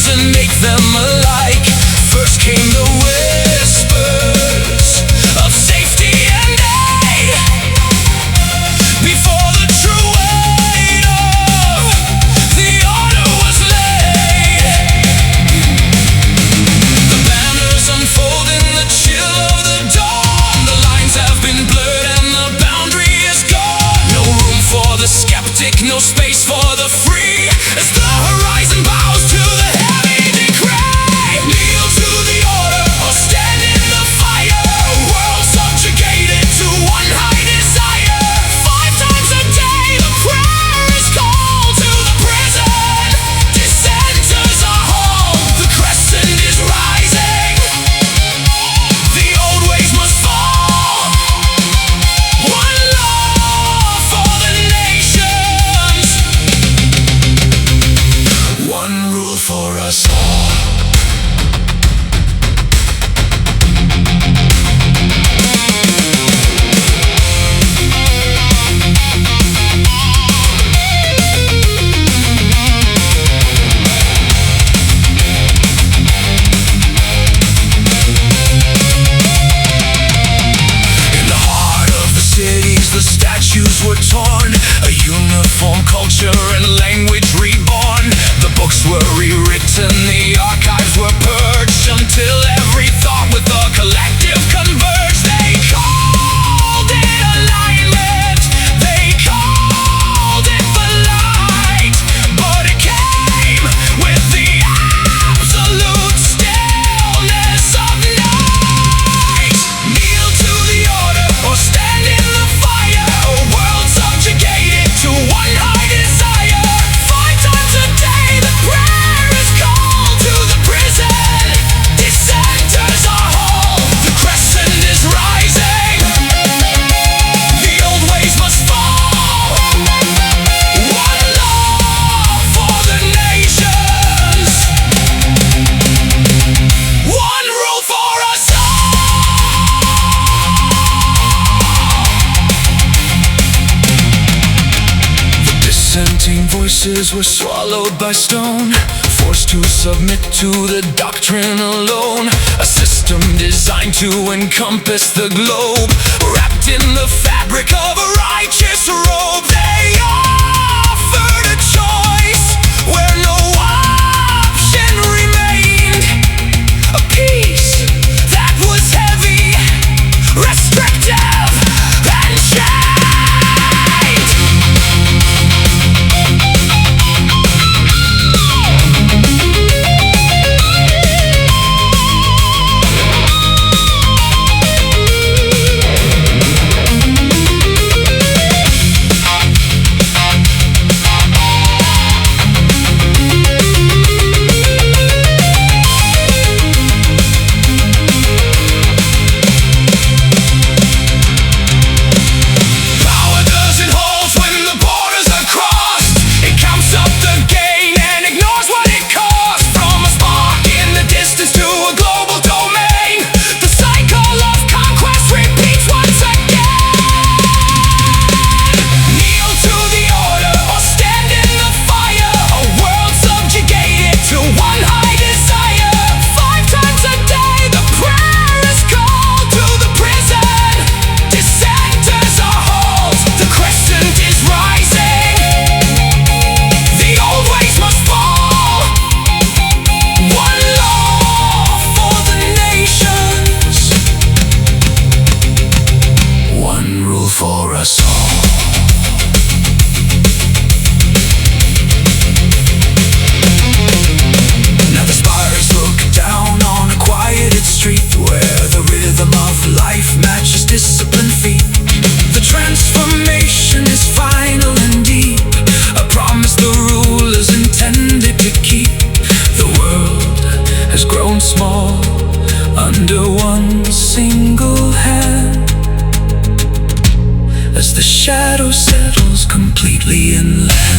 nations and make them alike. First came the whispers of safety and aid, before the true weight of the order was laid. The banners unfold in the chill of the dawn. The lines have been blurred and the boundary is gone. No room for the skeptic, no space for the free, as the horizon bows to the heavy decree. Kneel to the order or stand in the fire, a world subjugated to one high desire. 5 times a day the prayer is called to the prison. Dissenters are home, the crescent is rising. The old ways must fall. One law for the nations, one rule for us all. In the heart of the cities, the statues were torn, a uniform culture and language reborn. The books were rewritten, the archives were purged, until every thought with the collective converged. They called it alignment, they called it the light, but it came with the absolute stillness of night. Kneel to the order or stand in the fire, a world subjugated to one high desire. 5 times a day the prayer is called to the prison. Dissenters are whole, the crescent is rising. The old ways must fall. One law for the nations, one rule for us all. The dissenting voices were swallowed by stone, forced to submit to the doctrine alone. A system designed to encompass the globe, wrapped in the fabric of a righteous robe. They offered a choice where no option remained, a peace that was heavy, restrictive, and chained. Power doesn't hold when the borders are crossed. It counts up the gain and ignores what it costs. From a spark in the distance to a global domain, the cycle of conquest repeats once again. Kneel to the order or stand in the fire, a world subjugated to one high desire. 5 times a day the prayer is called to the prison. Dissenters are whole, the crescent is rising. The old ways must fall. One law for the nations, one rule for us all. Now the spires look down on a quieted street, where the rhythm of life matches disciplined feet. The transformation is final and deep, a promise the rulers intended to keep. The world has grown small under one single hand, as the shadow settles completely inland.